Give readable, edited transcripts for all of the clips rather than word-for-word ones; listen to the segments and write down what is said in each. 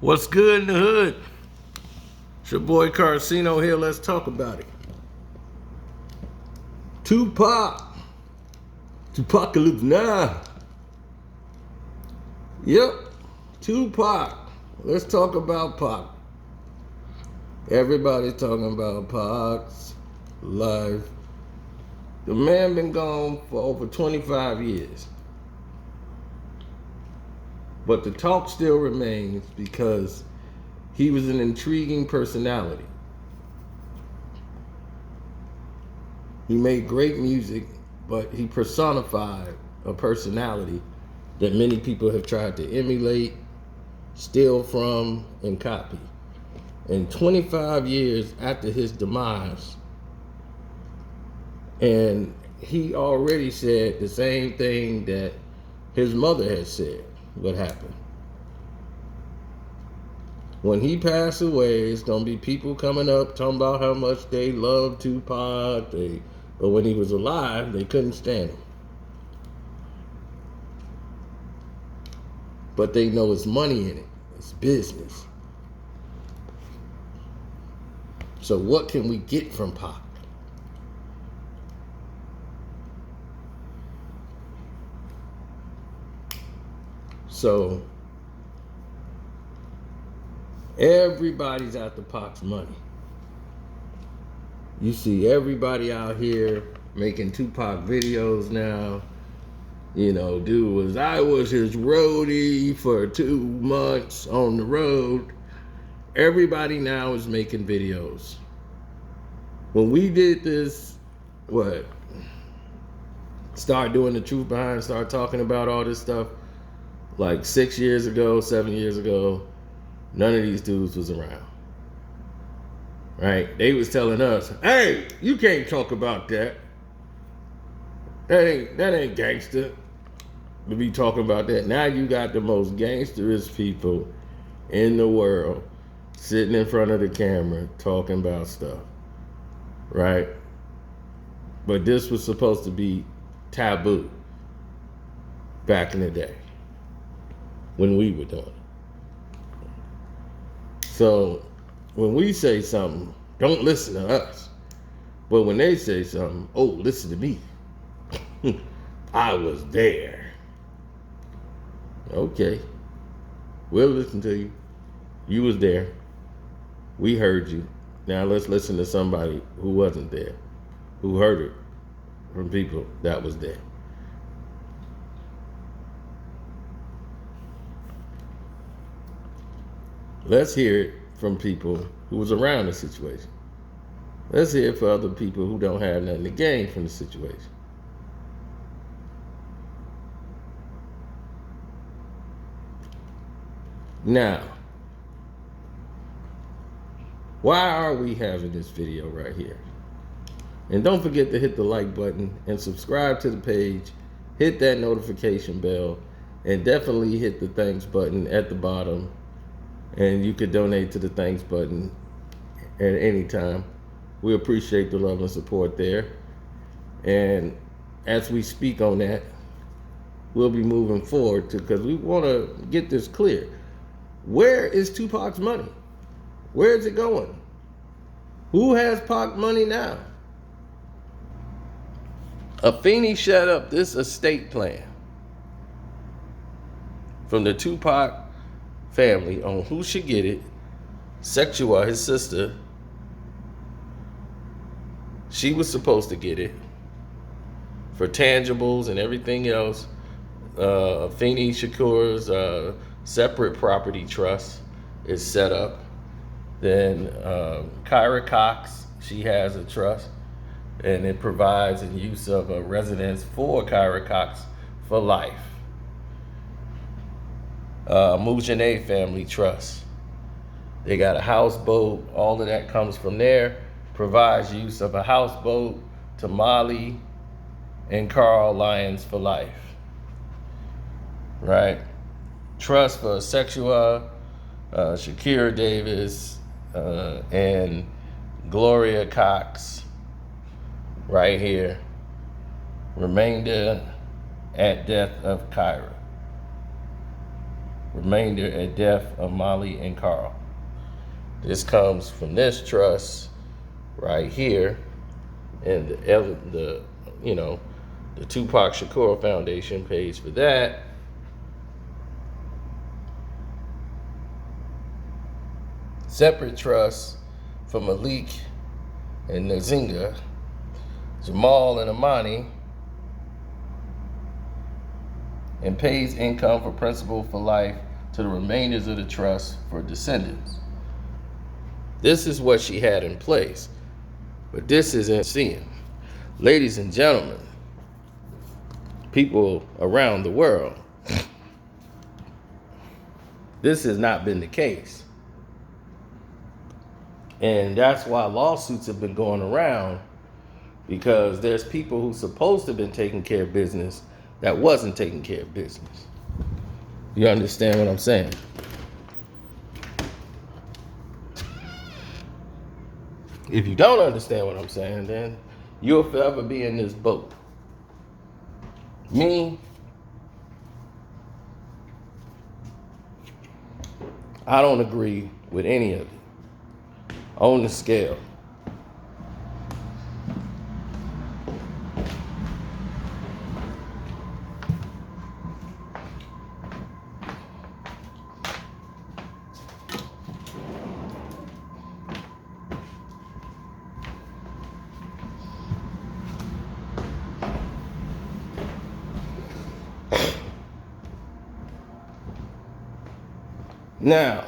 What's good in the hood? It's your boy Carcino here. Let's talk about it. Tupacalypse Now. Yep, Tupac. Let's talk about Pac. Everybody's talking about Pac's life. The man been gone for over 25 years. But the talk still remains because he was an intriguing personality. He made great music, but he personified a personality that many people have tried to emulate, steal from, and copy. And 25 years after his demise, and he already said the same thing that his mother had said would happen. When he passed away, it's gonna be people coming up talking about how much they love Tupac, but when he was alive, they couldn't stand him. But they know it's money in it. It's business. So what can we get from Pac? So everybody's after Pac's money. You see everybody out here making Tupac videos now. You know, I was his roadie for 2 months on the road. Everybody now is making videos. When we did this, start doing the truth behind, start talking about all this stuff, like 6 years ago, 7 years ago, none of these dudes was around. Right? They was telling us, hey, you can't talk about that. That ain't gangster to be talking about that. Now you got the most gangsterous people in the world sitting in front of the camera talking about stuff. Right? But this was supposed to be taboo back in the day when we were doing it. So when we say something, don't listen to us. But when they say something, oh, listen to me. I was there. Okay. We'll listen to you. You was there. We heard you. Now let's listen to somebody who wasn't there, who heard it from people that was there. Let's hear it from people who was around the situation. Let's hear it for other people who don't have nothing to gain from the situation. Now, why are we having this video right here? And don't forget to hit the like button and subscribe to the page. Hit that notification bell and definitely hit the thanks button at the bottom. And you could donate to the thanks button at any time. We appreciate the love and support there. And as we speak on that, we'll be moving forward because we want to get this clear. Where is Tupac's money? Where is it going? Who has Pac money now? Afeni set up this estate plan from the Tupac family on who should get it. Sexua, his sister, she was supposed to get it for tangibles and everything else. Afeni Shakur's separate property trust is set up. Then Kyra Cox, she has a trust, and it provides in use of a residence for Kyra Cox for life. Mujane Family Trust, they got a houseboat. All of that comes from there. Provides use of a houseboat to Molly and Carl Lyons for life. Right? Trust for Sexua, Shakira Davis, and Gloria Cox right here. Remainder at death of Kyra. remainder at death of Molly and Carl. This comes from this trust right here, and the Tupac Shakur Foundation pays for that. Separate trust for Malik and Nzinga, Jamal and Amani, and pays income for principal for life to the remainders of the trust for descendants. This is what she had in place, but this isn't seeing. Ladies and gentlemen, people around the world, this has not been the case. And that's why lawsuits have been going around, because there's people who's supposed to have been taking care of business that wasn't taking care of business. You understand what I'm saying? If you don't understand what I'm saying, then you'll forever be in this boat. Me, I don't agree with any of it on the scale. Now,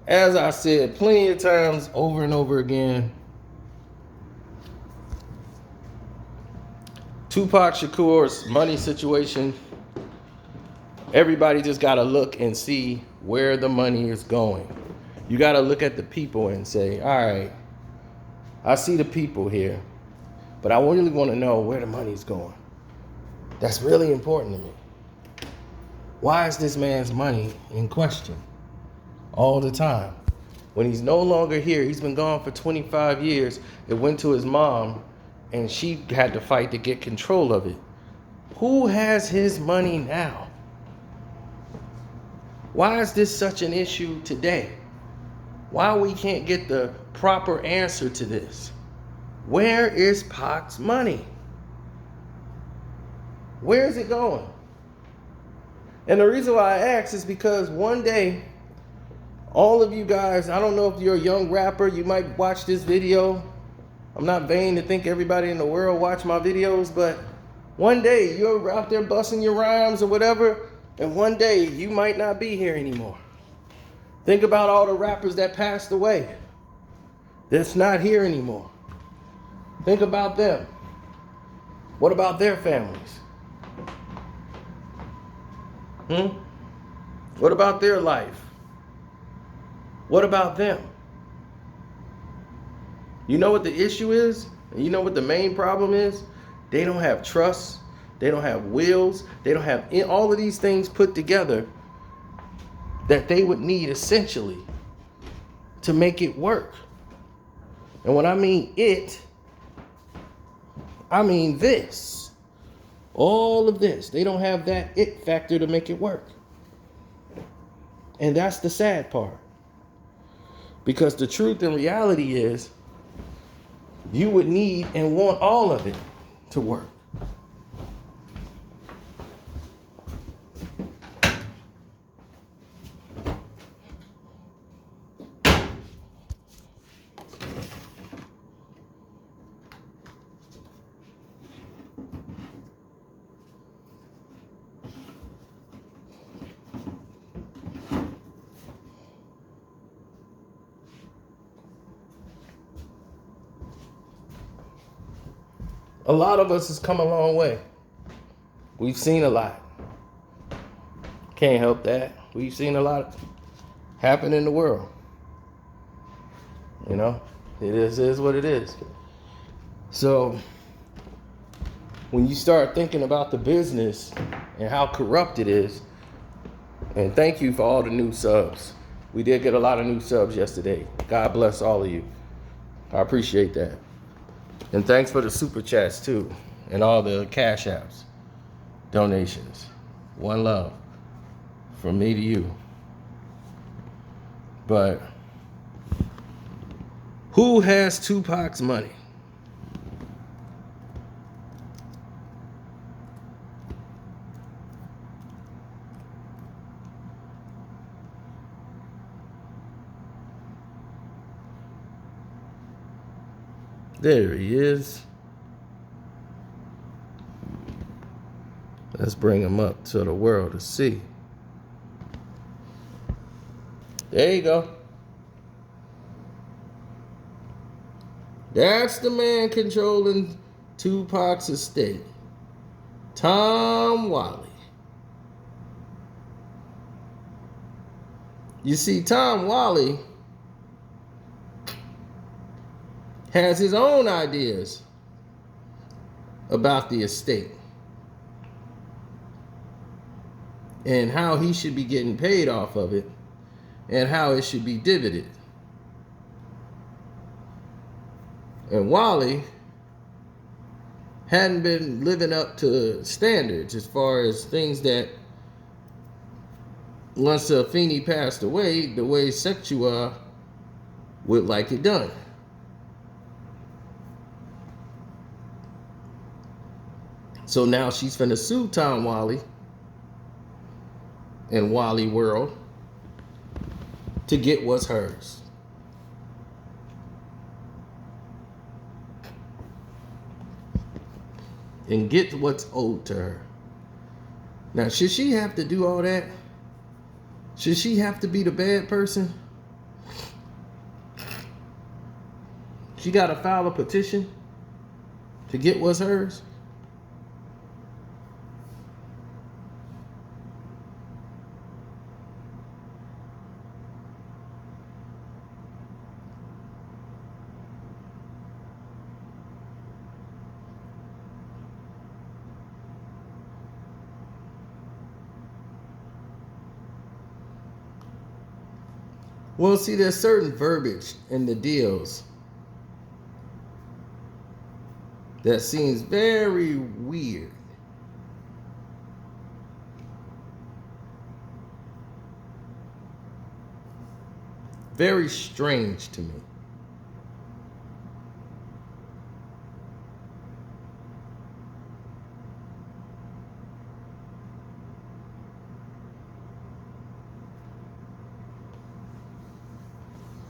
as I said plenty of times over and over again, Tupac Shakur's money situation, everybody just got to look and see where the money is going. You got to look at the people and say, all right, I see the people here, but I really want to know where the money's going. That's really important to me. Why is this man's money in question all the time? When he's no longer here, he's been gone for 25 years. It went to his mom, and she had to fight to get control of it. Who has his money now? Why is this such an issue today? Why we can't get the proper answer to this? Where is Pac's money? Where is it going? And the reason why I ask is because one day, all of you guys, I don't know if you're a young rapper, you might watch this video. I'm not vain to think everybody in the world watch my videos, but one day you're out there busting your rhymes or whatever, and one day you might not be here anymore. Think about all the rappers that passed away that's not here anymore. Think about them. What about their families? What about their life? What about them? You know what the issue is? And you know what the main problem is? They don't have trust. They don't have wills. They don't have all of these things put together that they would need essentially to make it work. And when I mean it, I mean this. All of this. They don't have that it factor to make it work. And that's the sad part. Because the truth and reality is, you would need and want all of it to work. A lot of us has come a long way. We've seen a lot. Can't help that. We've seen a lot happen in the world. You know, it is what it is. So when you start thinking about the business and how corrupt it is, and thank you for all the new subs. We did get a lot of new subs yesterday. God bless all of you. I appreciate that. And thanks for the super chats too, and all the cash apps, donations. One love. from me to you. But who has Tupac's money? There he is. Let's bring him up to the world to see. There you go. That's the man controlling Tupac's estate. Tom Whalley. You see, Tom Whalley has his own ideas about the estate and how he should be getting paid off of it and how it should be dividended. And Whalley hadn't been living up to standards as far as things that once Afeni passed away, the way Sekua would like it done. So now she's finna sue Tom Whalley and Wally World to get what's hers. And get what's owed to her. Now, should she have to do all that? Should she have to be the bad person? She got to file a petition to get what's hers? Well, see, there's certain verbiage in the deals that seems very weird. Very strange to me.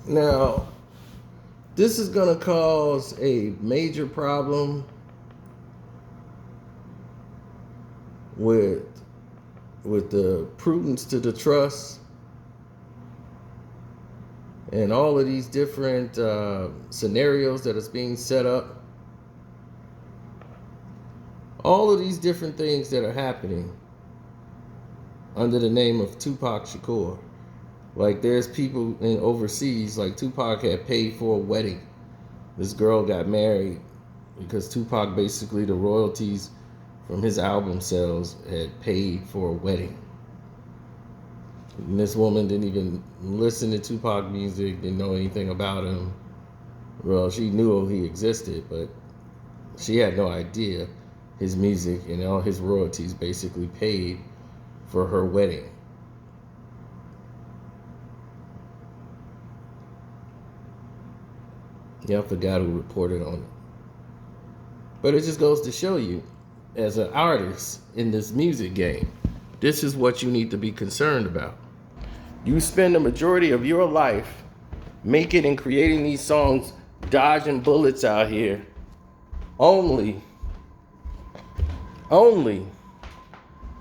Now, this is going to cause a major problem with the prudence to the trust and all of these different scenarios that is being set up. All of these different things that are happening under the name of Tupac Shakur. Like, there's people in overseas, like Tupac had paid for a wedding. This girl got married because Tupac, basically the royalties from his album sales, had paid for a wedding. And this woman didn't even listen to Tupac music, didn't know anything about him. Well, she knew he existed, but she had no idea his music and all his royalties basically paid for her wedding. Yeah, I forgot who reported on it. But it just goes to show you, as an artist in this music game, this is what you need to be concerned about. You spend the majority of your life making and creating these songs, dodging bullets out here, only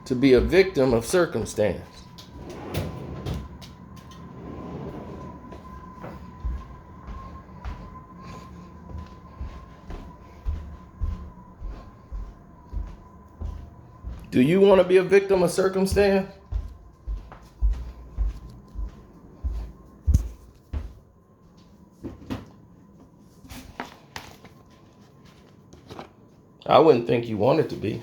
to be a victim of circumstance. Do you want to be a victim of circumstance? I wouldn't think you wanted to be.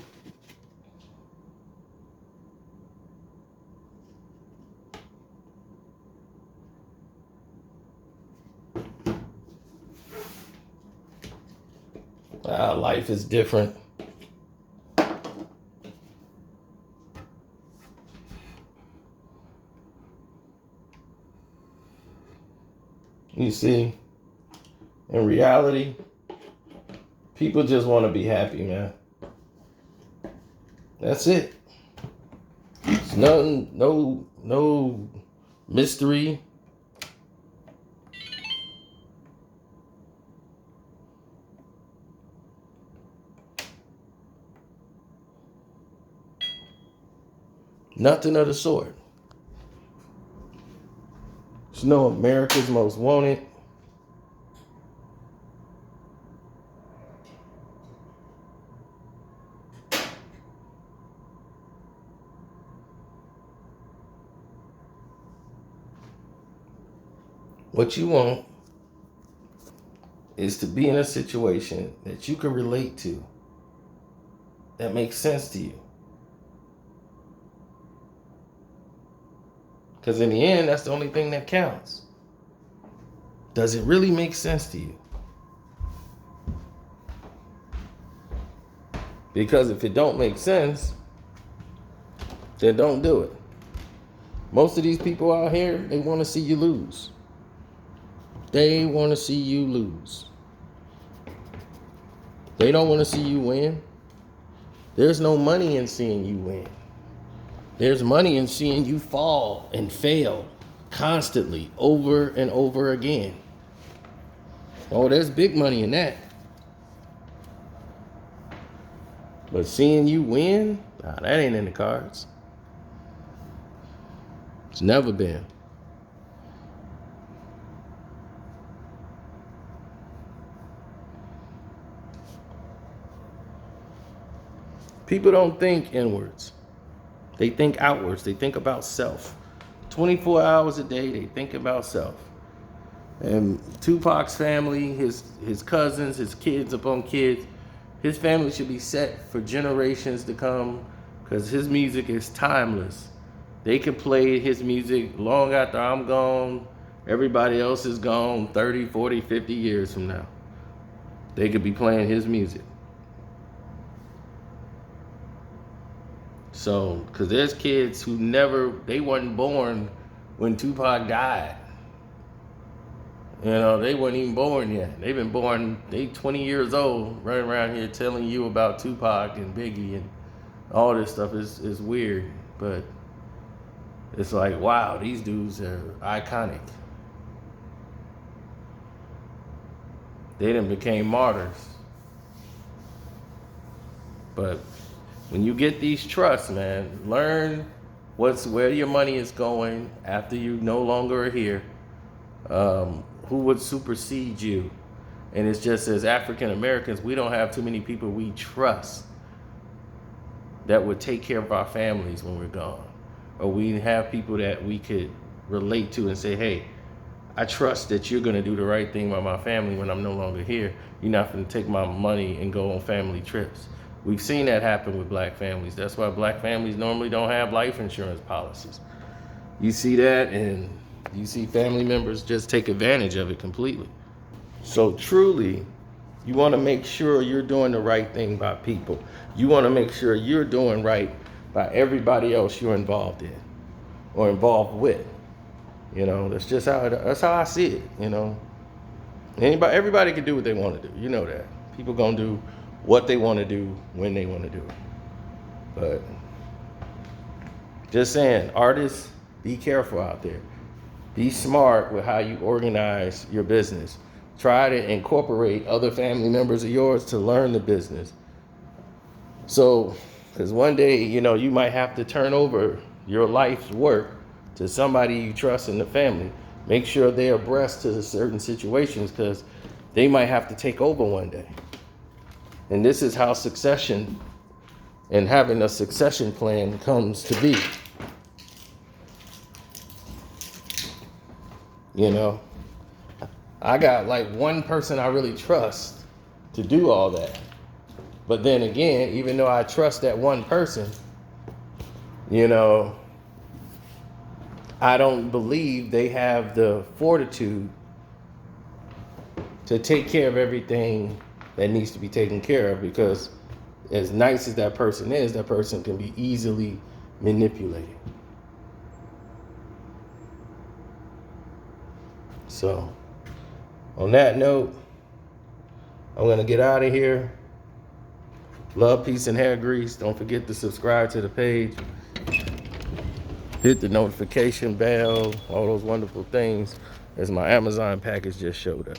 Life is different. You see, in reality, people just want to be happy, man. That's it. It's nothing, no mystery. Nothing of the sort. There's no America's Most Wanted. What you want is to be in a situation that you can relate to, that makes sense to you. Because in the end, that's the only thing that counts. Does it really make sense to you? Because if it don't make sense, then don't do it. Most of these people out here, they want to see you lose. They want to see you lose. They don't want to see you win. There's no money in seeing you win. There's money in seeing you fall and fail constantly, over and over again. Oh, there's big money in that. But seeing you win, nah, that ain't in the cards. It's never been. People don't think inwards. They think outwards. They think about self. 24 hours a day, they think about self. And Tupac's family, his cousins, his kids upon kids, his family should be set for generations to come because his music is timeless. They can play his music long after I'm gone, everybody else is gone 30, 40, 50 years from now. They could be playing his music. So, because there's kids who they wasn't born when Tupac died. You know, they weren't even born yet. They've been born, they 20 years old, running around here telling you about Tupac and Biggie and all this stuff is weird. But it's like, wow, these dudes are iconic. They done became martyrs. But when you get these trusts, man, learn where your money is going after you no longer are here. Who would supersede you? And it's just as African Americans, we don't have too many people we trust that would take care of our families when we're gone. Or we have people that we could relate to and say, hey, I trust that you're gonna do the right thing by my family when I'm no longer here. You're not gonna take my money and go on family trips. We've seen that happen with black families. That's why black families normally don't have life insurance policies. You see that, and you see family members just take advantage of it completely. So truly, you want to make sure you're doing the right thing by people. You want to make sure you're doing right by everybody else you're involved in or involved with. You know, that's how I see it. You know, everybody can do what they want to do. You know that. People gonna do what they want to do when they want to do it. But just saying, artists, be careful out there. Be smart with how you organize your business. Try to incorporate other family members of yours to learn the business. So, because one day, you know, you might have to turn over your life's work to somebody you trust in the family. Make sure they're abreast to certain situations because they might have to take over one day. And this is how succession and having a succession plan comes to be. You know, I got like one person I really trust to do all that. But then again, even though I trust that one person, you know, I don't believe they have the fortitude to take care of everything that needs to be taken care of, because as nice as that person is, that person can be easily manipulated. So On that note, I'm gonna get out of here. Love, peace, and hair grease. Don't forget to subscribe to the page. Hit the notification bell, all those wonderful things, as my Amazon package just showed up.